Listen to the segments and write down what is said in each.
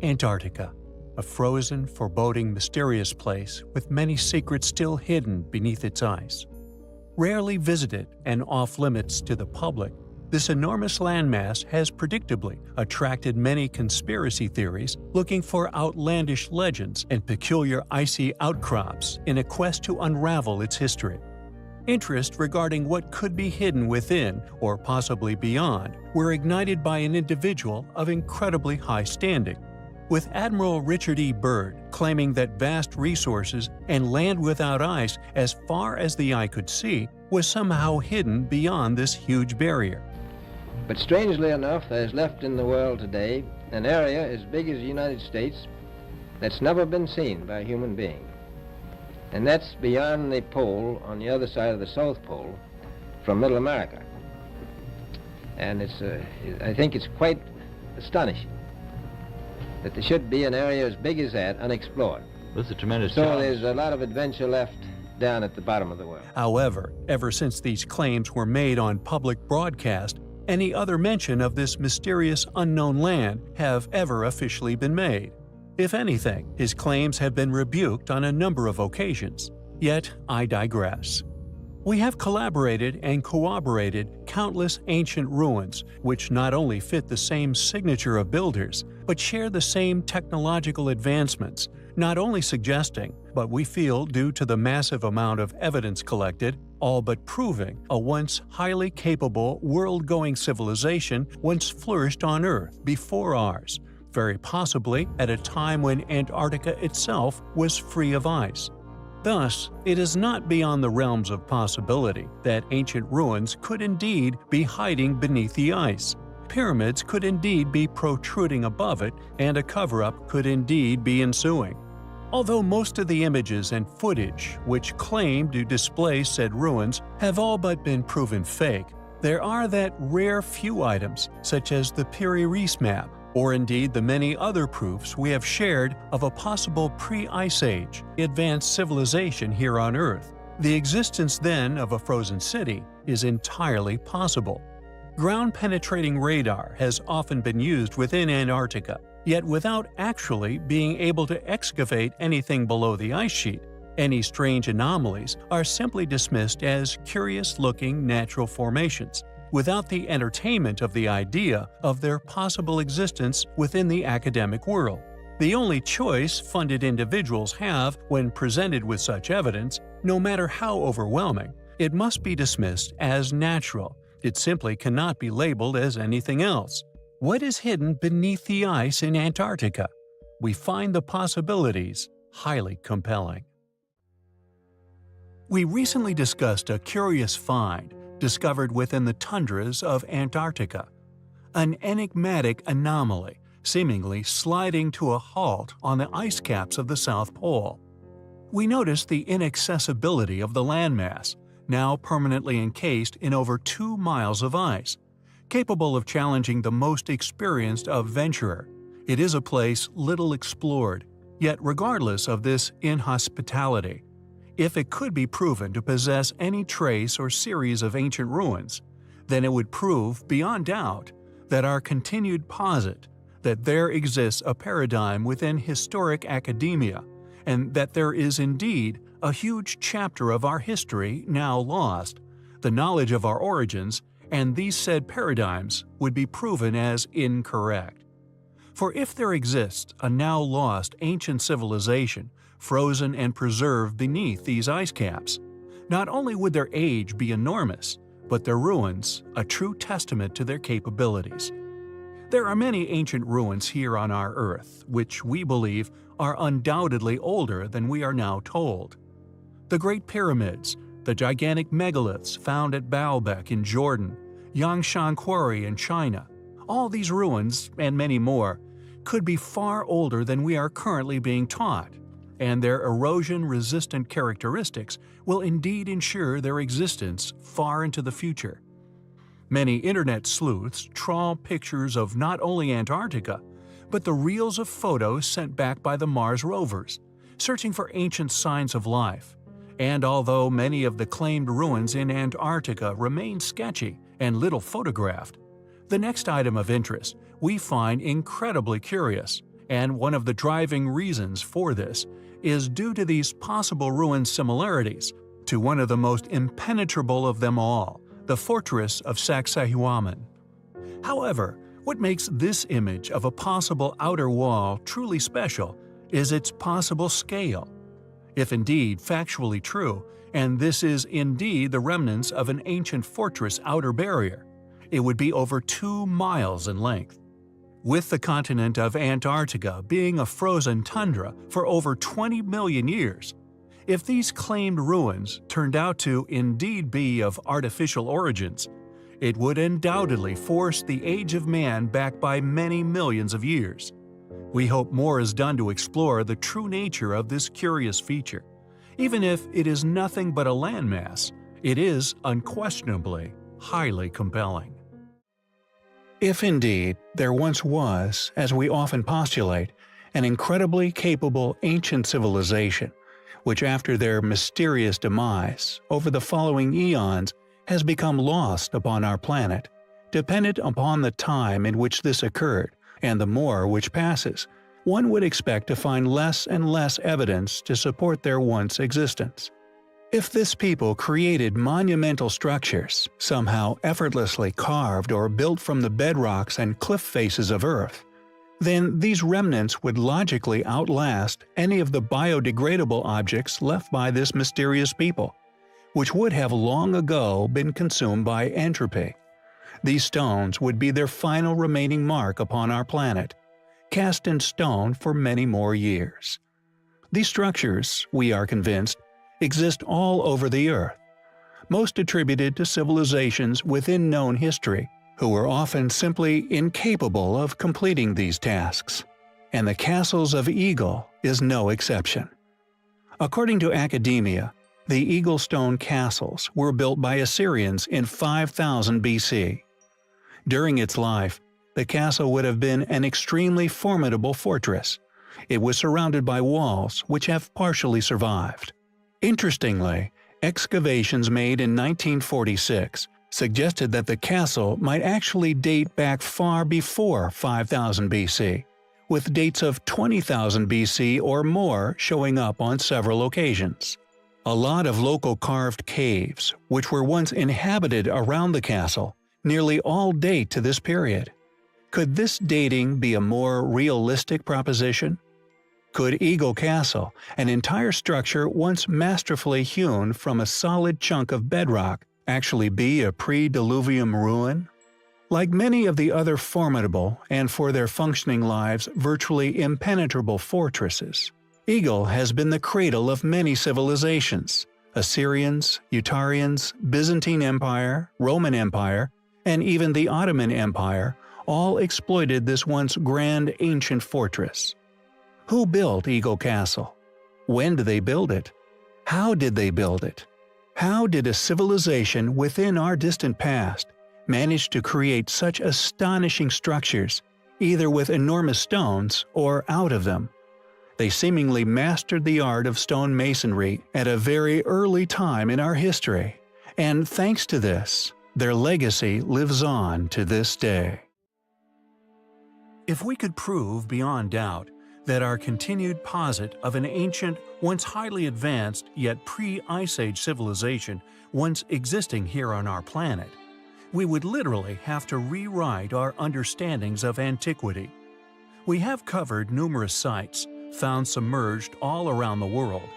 Antarctica, a frozen, foreboding, mysterious place with many secrets still hidden beneath its ice. Rarely visited and off-limits to the public, this enormous landmass has predictably attracted many conspiracy theories looking for outlandish legends and peculiar icy outcrops in a quest to unravel its history. Interest regarding what could be hidden within or possibly beyond were ignited by an individual of incredibly high standing, with Admiral Richard E. Byrd claiming that vast resources and land without ice as far as the eye could see was somehow hidden beyond this huge barrier. But strangely enough, there's left in the world today an area as big as the United States that's never been seen by a human being. And that's beyond the pole on the other side of the South Pole from Middle America. And I think it's quite astonishing that there should be an area as big as that unexplored. This is a tremendous So challenge. there's a lot of adventure left down at the bottom of the world. However, ever since these claims were made on public broadcast, any other mention of this mysterious unknown land have ever officially been made. If anything, his claims have been rebuked on a number of occasions. Yet, I digress. We have collaborated and corroborated countless ancient ruins which not only fit the same signature of builders, but share the same technological advancements, not only suggesting, but we feel due to the massive amount of evidence collected, all but proving a once highly capable world-going civilization once flourished on Earth before ours, very possibly at a time when Antarctica itself was free of ice. Thus, it is not beyond the realms of possibility that ancient ruins could indeed be hiding beneath the ice. Pyramids could indeed be protruding above it, and a cover-up could indeed be ensuing. Although most of the images and footage which claim to display said ruins have all but been proven fake, there are that rare few items such as the Piri Reis map, or indeed the many other proofs we have shared of a possible pre-Ice Age advanced civilization here on Earth. The existence then of a frozen city is entirely possible. Ground-penetrating radar has often been used within Antarctica, yet without actually being able to excavate anything below the ice sheet. Any strange anomalies are simply dismissed as curious-looking natural formations, without the entertainment of the idea of their possible existence within the academic world. The only choice funded individuals have when presented with such evidence, no matter how overwhelming, it must be dismissed as natural. It simply cannot be labeled as anything else. What is hidden beneath the ice in Antarctica? We find the possibilities highly compelling. We recently discussed a curious find discovered within the tundras of Antarctica, an enigmatic anomaly seemingly sliding to a halt on the ice caps of the South Pole. We noticed the inaccessibility of the landmass, now permanently encased in over 2 miles of ice. Capable of challenging the most experienced adventurer, it is a place little explored, yet regardless of this inhospitality, if it could be proven to possess any trace or series of ancient ruins, then it would prove beyond doubt that our continued posit that there exists a paradigm within historic academia, and that there is indeed a huge chapter of our history now lost, the knowledge of our origins, and these said paradigms would be proven as incorrect. For if there exists a now lost ancient civilization frozen and preserved beneath these ice caps, not only would their age be enormous, but their ruins a true testament to their capabilities. There are many ancient ruins here on our Earth, which we believe are undoubtedly older than we are now told. The Great Pyramids, the gigantic megaliths found at Baalbek in Jordan, Yangshan Quarry in China, all these ruins, and many more, could be far older than we are currently being taught, and their erosion-resistant characteristics will indeed ensure their existence far into the future. Many internet sleuths trawl pictures of not only Antarctica, but the reels of photos sent back by the Mars rovers, searching for ancient signs of life. And although many of the claimed ruins in Antarctica remain sketchy and little photographed, the next item of interest we find incredibly curious And one of the driving reasons for this is due to these possible ruin similarities to one of the most impenetrable of them all, the fortress of Sacsayhuaman. However, what makes this image of a possible outer wall truly special is its possible scale. If indeed factually true, and this is indeed the remnants of an ancient fortress outer barrier, it would be over 2 miles in length. With the continent of Antarctica being a frozen tundra for over 20 million years, if these claimed ruins turned out to indeed be of artificial origins, it would undoubtedly force the age of man back by many millions of years. We hope more is done to explore the true nature of this curious feature. Even if it is nothing but a landmass, it is unquestionably highly compelling. If indeed there once was, as we often postulate, an incredibly capable ancient civilization, which after their mysterious demise over the following eons has become lost upon our planet, dependent upon the time in which this occurred and the more which passes, one would expect to find less and less evidence to support their once existence. If this people created monumental structures, somehow effortlessly carved or built from the bedrocks and cliff faces of Earth, then these remnants would logically outlast any of the biodegradable objects left by this mysterious people, which would have long ago been consumed by entropy. These stones would be their final remaining mark upon our planet, cast in stone for many more years. These structures, we are convinced, exist all over the Earth, most attributed to civilizations within known history, who were often simply incapable of completing these tasks. And the castles of Eagle is no exception. According to academia, the Eagle Stone castles were built by Assyrians in 5000 BC. During its life, the castle would have been an extremely formidable fortress. It was surrounded by walls which have partially survived. Interestingly, excavations made in 1946 suggested that the castle might actually date back far before 5000 BC, with dates of 20,000 BC or more showing up on several occasions. A lot of local carved caves, which were once inhabited around the castle, nearly all date to this period. Could this dating be a more realistic proposition? Could Eagle Castle, an entire structure once masterfully hewn from a solid chunk of bedrock, actually be a pre-diluvium ruin? Like many of the other formidable and for their functioning lives virtually impenetrable fortresses, Eagle has been the cradle of many civilizations. Assyrians, Utarians, Byzantine Empire, Roman Empire, and even the Ottoman Empire all exploited this once grand ancient fortress. Who built Eagle Castle? When did they build it? How did they build it? How did a civilization within our distant past manage to create such astonishing structures, either with enormous stones or out of them? They seemingly mastered the art of stone masonry at a very early time in our history, and thanks to this, their legacy lives on to this day. If we could prove beyond doubt that our continued posit of an ancient, once highly advanced yet pre-Ice Age civilization once existing here on our planet, we would literally have to rewrite our understandings of antiquity. We have covered numerous sites found submerged all around the world.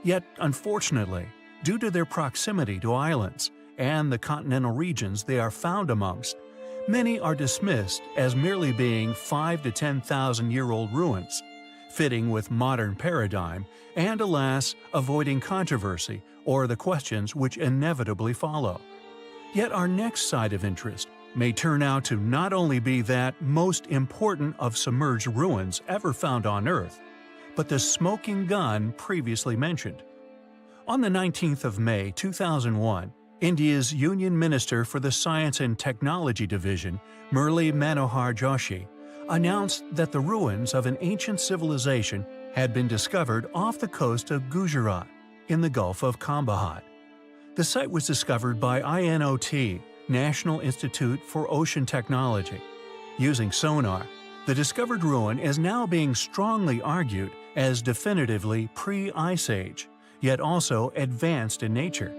Yet, unfortunately, due to their proximity to islands and the continental regions they are found amongst. Many are dismissed as merely being 5 to 10,000-year-old ruins, fitting with modern paradigm and, alas, avoiding controversy or the questions which inevitably follow. Yet our next site of interest may turn out to not only be that most important of submerged ruins ever found on Earth, but the smoking gun previously mentioned. On the 19th of May 2001, India's Union Minister for the Science and Technology Division, Murli Manohar Joshi, announced that the ruins of an ancient civilization had been discovered off the coast of Gujarat in the Gulf of Kambahad. The site was discovered by INOT, National Institute for Ocean Technology. Using sonar, the discovered ruin is now being strongly argued as definitively pre-Ice Age, yet also advanced in nature.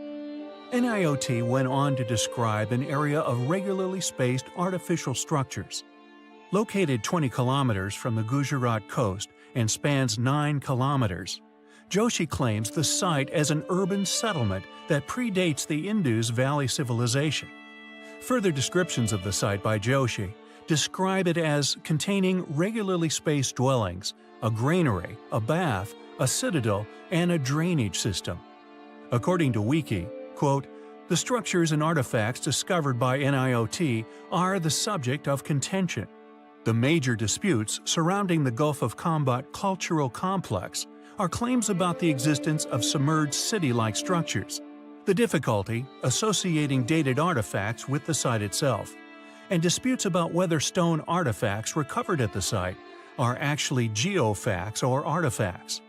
NIOT went on to describe an area of regularly spaced artificial structures. Located 20 kilometers from the Gujarat coast and spans 9 kilometers, Joshi claims the site as an urban settlement that predates the Indus Valley civilization. Further descriptions of the site by Joshi describe it as containing regularly spaced dwellings, a granary, a bath, a citadel, and a drainage system. According to Wiki, quote, "The structures and artifacts discovered by NIOT are the subject of contention. The major disputes surrounding the Gulf of Kambahad cultural complex are claims about the existence of submerged city-like structures, the difficulty associating dated artifacts with the site itself, and disputes about whether stone artifacts recovered at the site are actually geofacts or artifacts.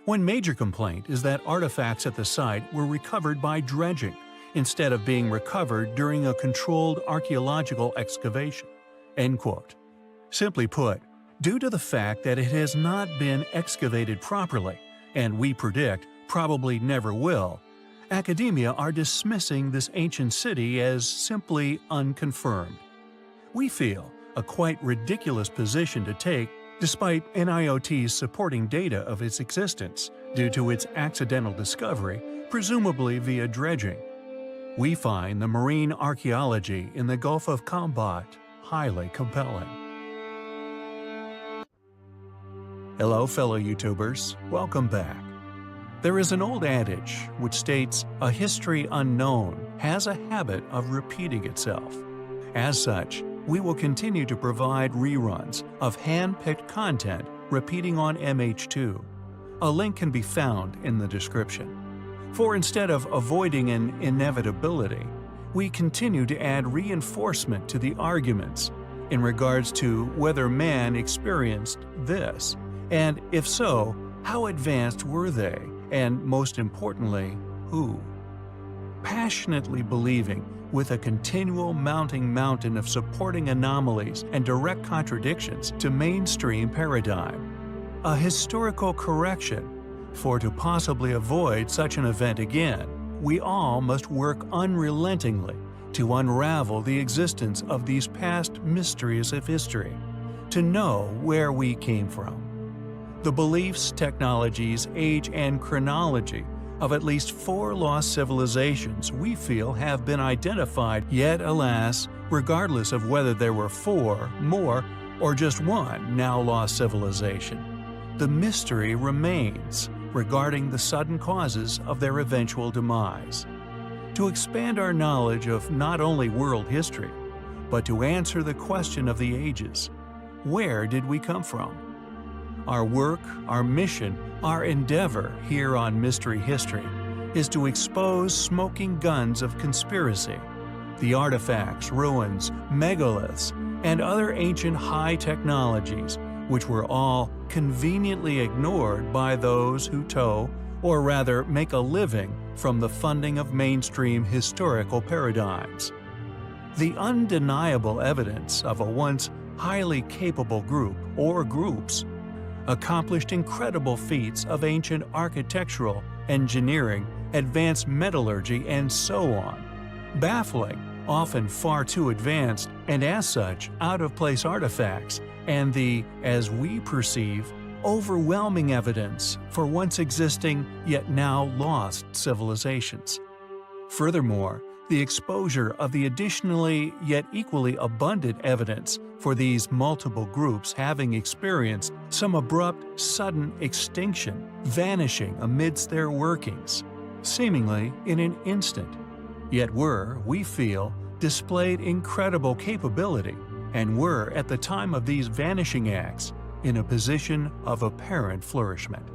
One major complaint is that artifacts at the site were recovered by dredging, instead of being recovered during a controlled archaeological excavation." End quote. Simply put, due to the fact that it has not been excavated properly, and we predict probably never will, academia are dismissing this ancient city as simply unconfirmed. We feel a quite ridiculous position to take despite NIOT's supporting data of its existence due to its accidental discovery, presumably via dredging. We find the marine archaeology in the Gulf of Kambahad highly compelling. Hello fellow YouTubers, welcome back. There is an old adage which states, "A history unknown has a habit of repeating itself." As such, we will continue to provide reruns of hand-picked content repeating on MH2. A link can be found in the description. For instead of avoiding an inevitability, we continue to add reinforcement to the arguments in regards to whether man experienced this, and if so, how advanced were they, and most importantly, who? Passionately believing with a continual mounting mountain of supporting anomalies and direct contradictions to mainstream paradigm. A historical correction, for to possibly avoid such an event again, we all must work unrelentingly to unravel the existence of these past mysteries of history, to know where we came from. The beliefs, technologies, age, and chronology of at least 4 lost civilizations we feel have been identified, yet alas, regardless of whether there were 4, more, or just one now lost civilization, the mystery remains regarding the sudden causes of their eventual demise. To expand our knowledge of not only world history, but to answer the question of the ages, where did we come from? Our work, our mission, our endeavor here on Mystery History is to expose smoking guns of conspiracy, the artifacts, ruins, megaliths, and other ancient high technologies which were all conveniently ignored by those who tow, or rather make a living from the funding of mainstream historical paradigms. The undeniable evidence of a once highly capable group or groups accomplished incredible feats of ancient architectural, engineering, advanced metallurgy, and so on. Baffling, often far too advanced, and as such, out-of-place artifacts, and the, as we perceive, overwhelming evidence for once existing yet now lost civilizations. Furthermore, the exposure of the additionally yet equally abundant evidence for these multiple groups having experienced some abrupt, sudden extinction, vanishing amidst their workings, seemingly in an instant, yet were, we feel, displayed incredible capability and were, at the time of these vanishing acts, in a position of apparent flourishment.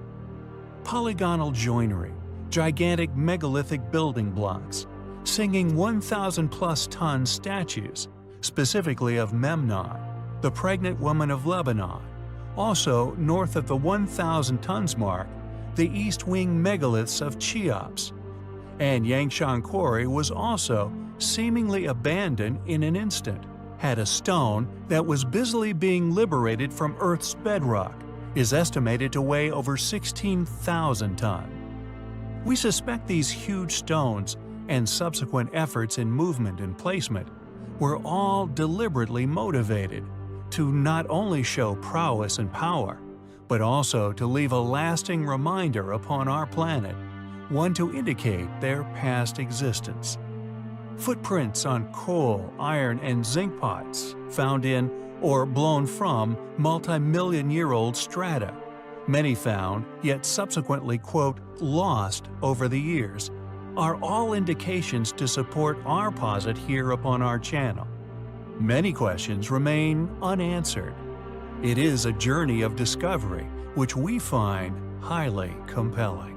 Polygonal joinery, gigantic megalithic building blocks, singing 1,000-plus ton statues, specifically of Memnon, the pregnant woman of Lebanon. Also, north of the 1,000 tons mark, the east wing megaliths of Cheops. And Yangshan Quarry was also seemingly abandoned in an instant, had a stone that was busily being liberated from Earth's bedrock, is estimated to weigh over 16,000 tons. We suspect these huge stones and subsequent efforts in movement and placement were all deliberately motivated to not only show prowess and power, but also to leave a lasting reminder upon our planet, one to indicate their past existence. Footprints on coal, iron, and zinc pots found in or blown from multi-million-year-old strata, many found yet subsequently, quote, lost over the years, are all indications to support our posit here upon our channel. Many questions remain unanswered. It is a journey of discovery which we find highly compelling.